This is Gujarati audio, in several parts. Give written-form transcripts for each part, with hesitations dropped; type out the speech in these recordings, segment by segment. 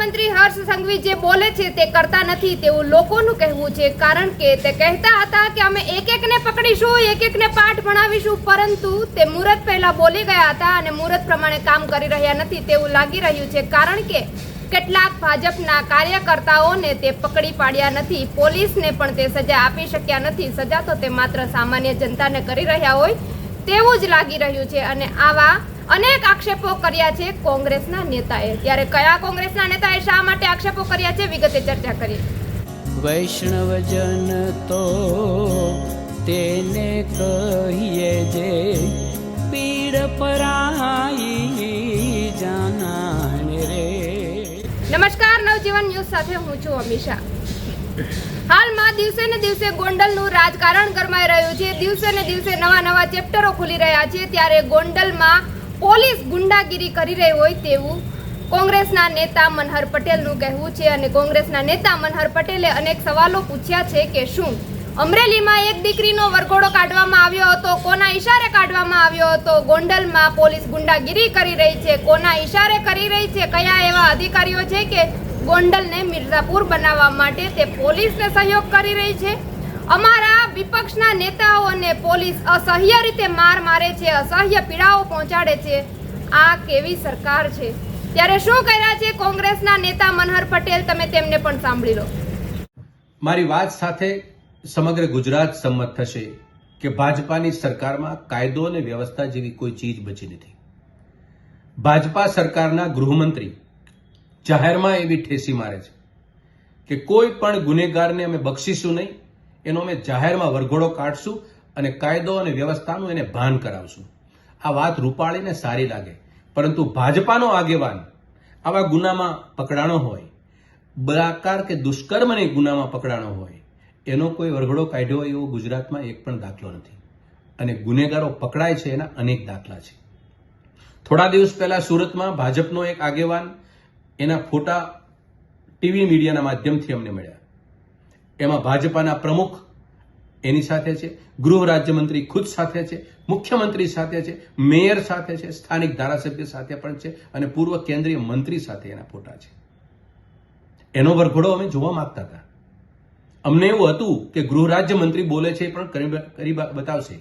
રાજ્યમંત્રી હર્ષ સંઘવી જે બોલે છે તે કરતા નથી તેવું લોકોનું કહેવું છે, કારણ કે તે કહેતા હતા કે અમે એક એકને પકડીશું, એક એકને પાઠ ભણાવીશું, પરંતુ તે મુહૂર્ત પહેલા બોલી ગયા હતા અને મુહૂર્ત પ્રમાણે કામ કરી રહ્યા નથી તેવું લાગી રહ્યું છે, કારણ કે કેટલાક ભાજપના કાર્યકર્તાઓને તે પકડી પાડ્યા નથી, પોલીસને પણ તે સજા આપી શક્યા નથી, સજા તો તે માત્ર સામાન્ય જનતાને કરી રહ્યા હોય તેવું જ લાગી રહ્યું છે। અને આવા અનેક આક્ષેપો કર્યા છે કોંગ્રેસના નેતાએ। ત્યારે કયા કોંગ્રેસના નેતાએ શા માટે આક્ષેપો કર્યા છે વિગતે ચર્ચા કરીએ। વૈષ્ણવજન તો તેને કહીએ જે પીડ પરાઈ જાનાને રે। નમસ્કાર, નવજીવન ન્યૂઝ સાથે હું છું અમીષા। હાલમાં દિવસે ને દિવસે ગોંડલનું રાજકારણ ગરમાઈ રહ્યું છે, દિવસે ને દિવસે નવા ચેપ્ટરો ખુલી રહ્યા છે। ત્યારે ગોંડલમાં પોલીસ ગુંડાગીરી કરી રહી હોય તેવું કોંગ્રેસના નેતા મનહર પટેલનું કહેવું છે અને કોંગ્રેસના નેતા મનહર પટેલે અનેક સવાલો પૂછ્યા છે કે શું અમરેલીમાં એક દીકરીનો વરઘોડો કાઢવામાં આવ્યો હતો, કોના ઈશારે કાઢવામાં આવ્યો હતો, ગોંડલમાં પોલીસ ગુંડાગીરી કરી રહી છે, કોના ઈશારે કરી રહી છે, કયા એવા અધિકારીઓ છે કે ગોંડલને મિર્ઝાપુર બનાવવા માટે તે પોલીસને સહયોગ કરી રહી છે। અમારા વિપક્ષના નેતાઓને પોલીસ અસહ્ય રીતે મારે છે, અસહ્ય પીડાઓ પહોંચાડે છે, આ કેવી સરકાર છે? ત્યારે શું કર્યા છે કોંગ્રેસના નેતા મનહર પટેલ, તમે તેમને પણ સાંભળી લો। મારી વાત સાથે સમગ્ર ગુજરાત સંમત થશે કે ભાજપાની સરકારમાં કાયદો અને વ્યવસ્થા જેવી કોઈ ચીજ બચી નથી। ભાજપા સરકારના ગૃહમંત્રી જાહેરમાં એવી ઠેસી મારે છે કે કોઈ પણ ગુનેગારને અમે બક્ષીશું નહીં, એનો અમે જાહેરમાં વરઘોડો કાઢશું અને કાયદો અને વ્યવસ્થાનું એને ભાન કરાવશું। આ વાત રૂપાળીને સારી લાગે, પરંતુ ભાજપાનો આગેવાન આવા ગુનામાં પકડાણો હોય, બળાત્કાર કે દુષ્કર્મની ગુનામાં પકડાણો હોય, એનો કોઈ વરઘોડો કાઢ્યો હોય એવો ગુજરાતમાં એક પણ દાખલો નથી અને ગુનેગારો પકડાય છે એના અનેક દાખલા છે। થોડા દિવસ પહેલા સુરતમાં ભાજપનો એક આગેવાન, એના ફોટા ટીવી મીડિયાના માધ્યમથી અમને મળ્યા। એમાં ભાજપાના પ્રમુખ એની સાથે છે, ગૃહ રાજ્યમંત્રી ખુદ સાથે છે, મુખ્યમંત્રી સાથે છે, મેયર સાથે છે, સ્થાનિક ધારાસભ્ય સાથે પણ છે અને પૂર્વ કેન્દ્રીય મંત્રી સાથે એના ફોટા છે। એનો વરઘોડો અમે જોવા માંગતા હતા। અમને એવું હતું કે ગૃહ રાજ્યમંત્રી બોલે છે પણ કરી બતાવશે,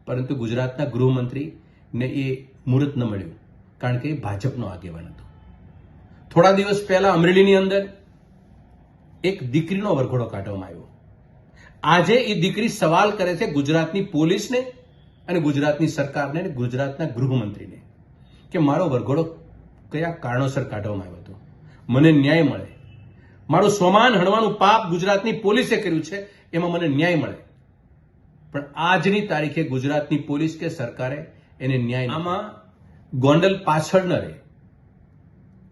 પરંતુ ગુજરાતના ગૃહમંત્રીને એ મુહૂર્ત ન મળ્યું, કારણ કે એ ભાજપનો આગેવાન હતો। થોડા દિવસ પહેલા અમરેલીની અંદર એક દીકરીનો વરઘોડો કાઢવામાં આવ્યો। આજે એ દીકરી સવાલ કરે છે ગુજરાતની પોલીસને અને ગુજરાતની સરકારને અને ગુજરાતના ગૃહમંત્રીને કે મારો વરઘોડો કયા કારણોસર કાઢવામાં આવ્યો હતો, મને ન્યાય મળે, મારું સ્વમાન હણવાનું પાપ ગુજરાતની પોલીસે કર્યું છે એમાં મને ન્યાય મળે। પણ આજની તારીખે ગુજરાતની પોલીસ કે સરકારે એને ન્યાય, આમાં ગોંડલ પાછળ ન રહે।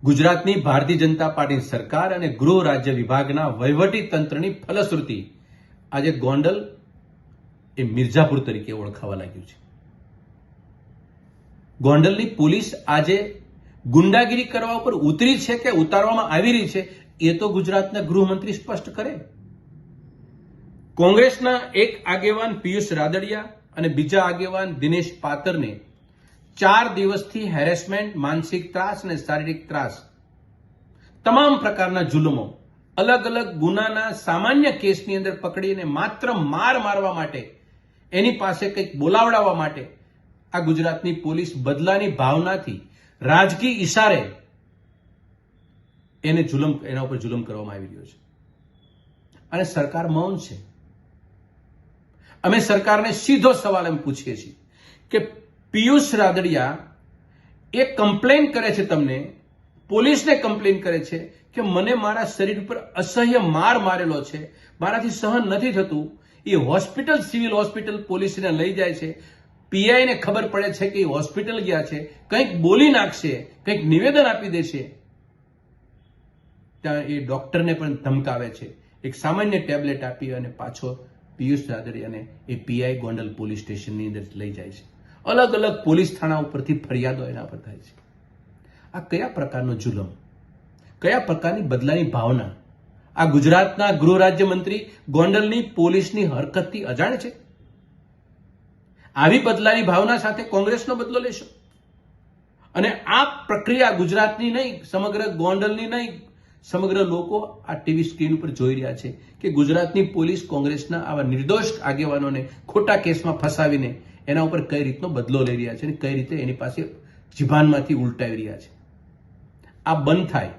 ગુજરાતની ભારતીય જનતા પાર્ટી સરકાર અને ગૃહ રાજ્ય વિભાગના વહીવટી તંત્રની ફલશ્રુતિ આજે ગોંડલ એ મિર્ઝાપુર તરીકે ઓળખાવા લાગ્યું છે। ગોંડલની પોલીસ આજે ગુંડાગીરી કરવા ઉપર ઉતરી છે કે ઉતારવામાં આવી રહી છે એ તો ગુજરાતના ગૃહમંત્રી સ્પષ્ટ કરે। કોંગ્રેસના એક આગેવાન પિયુષ રાદડિયા અને બીજા આગેવાન દિનેશ પાતરને 4 દિવસથી હેરેસમેન્ટ, માનસિક ત્રાસ અને શારીરિક ત્રાસ, તમામ પ્રકારના જુલ્મો, અલગ અલગ ગુનાના સામાન્ય કેસની અંદર પકડીને માત્ર મારવા માટે, એની પાસે કંઈક બોલાવડાવવા માટે આ ગુજરાતની પોલીસ બદલાની ભાવનાથી રાજકીય ઈશારે એના ઉપર જુલમ કરવામાં આવી રહ્યો છે અને સરકાર મૌન છે। અમે સરકારને સીધો સવાલ એમ પૂછીએ છીએ કે પિયુષ રાદડિયા એ કમ્પ્લેન કરે છે, તમને પોલીસને કમ્પ્લેન કરે છે કે મને મારા શરીર ઉપર અસહ્ય મારેલો છે, મારાથી સહન નથી થતું। એ હોસ્પિટલ, સિવિલ હોસ્પિટલ પોલીસને લઈ જાય છે, પીઆઈને ખબર પડે છે કે એ હોસ્પિટલ ગયા છે, કંઈક બોલી નાખશે, કંઈક નિવેદન આપી દેશે, ત્યાં એ ડોક્ટરને પણ ધમકાવે છે, એક સામાન્ય ટેબ્લેટ આપી અને પાછો પિયુષ રાદડિયાને એ પીઆઈ ગોંડલ પોલીસ સ્ટેશનની અંદર લઈ જાય છે। અલગ અલગ પોલીસ થાણા ઉપરથી ફરિયાદો એના પર થાય છે। આ કયા પ્રકારનો જુલમ, કયા પ્રકારની બદલાની ભાવના? આ ગુજરાતના ગૃહ રાજ્યમંત્રી ગોંડલની પોલીસની હરકતથી અજાણ છે? આવી બદલાની ભાવના સાથે કોંગ્રેસનો બદલો લેશો અને આ પ્રક્રિયા ગુજરાતની નહીં, સમગ્ર ગોંડલની નહીં, સમગ્ર લોકો આ ટીવી સ્ક્રીન ઉપર જોઈ રહ્યા છે કે ગુજરાતની પોલીસ કોંગ્રેસના આવા નિર્દોષ આગેવાનોને ખોટા કેસમાં ફસાવીને એના ઉપર કઈ રીતનો બદલો લઈ રહ્યા છે અને કઈ રીતે એની પાસે જીભાનમાંથી ઉલટાવી રહ્યા છે. આ બંધ થાય.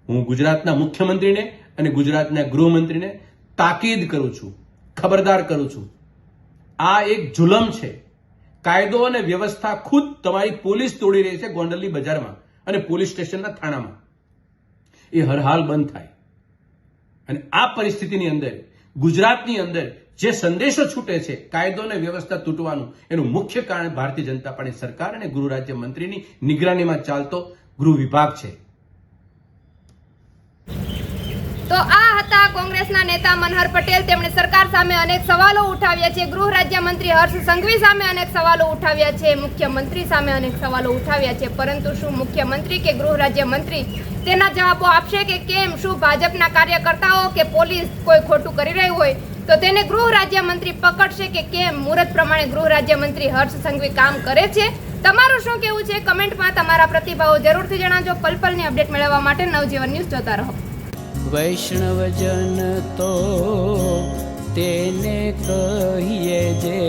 હું ગુજરાતના મુખ્યમંત્રીને અને ગુજરાતના ગૃહમંત્રીને તાકીદ કરું છું, ખબરદાર કરું છું. આ એક જુલમ છે. કાયદો અને વ્યવસ્થા ખુદ તમારી પોલીસ તોડી રહી છે ગોંડલની બજારમાં અને પોલીસ સ્ટેશનના થાણામાં. એ હર હાલ બંધ થાય. અને આ પરિસ્થિતિની અંદર ગુજરાતની અંદર જે સંદેશો છૂટે છે કાયદો અને વ્યવસ્થા તૂટવાનું, એનું મુખ્ય કારણ ભારતીય જનતા પાર્ટી સરકાર અને ગૃહ રાજ્ય મંત્રીની નિગરાનીમાં ચાલતો ગૃહ વિભાગ છે. તો આ હતા કોંગ્રેસના નેતા મનહર પટેલ. તેમણે સરકાર સામે અનેક સવાલો ઉઠાવ્યા છે. ગૃહ રાજ્યમંત્રી હર્ષ સંઘવી સામે અનેક સવાલો ઉઠાવ્યા છે. મુખ્યમંત્રી સામે અનેક સવાલો ઉઠાવ્યા છે. પરંતુ શું મુખ્યમંત્રી કે ગૃહ રાજ્યમંત્રી તેના જવાબો આપશે કે કેમ? શું ભાજપના કાર્યકર્તાઓ કે પોલીસ કોઈ ખોટું કરી રહ્યું હોય તો તેને ગૃહ રાજ્યમંત્રી પકડશે કે કેમ? મુહૂર્ત પ્રમાણે ગૃહ રાજ્યમંત્રી હર્ષ સંઘવી કામ કરે છે? તમારું શું કહેવું છે? કમેન્ટમાં તમારા પ્રતિભાવો જરૂરથી જણાવજો. પલ-પલની અપડેટ મેળવવા માટે નવજીવન ન્યૂઝ જોતા રહો. વૈષ્ણવજન તો તેને કહીએ જે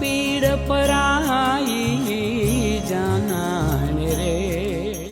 પીડ પરા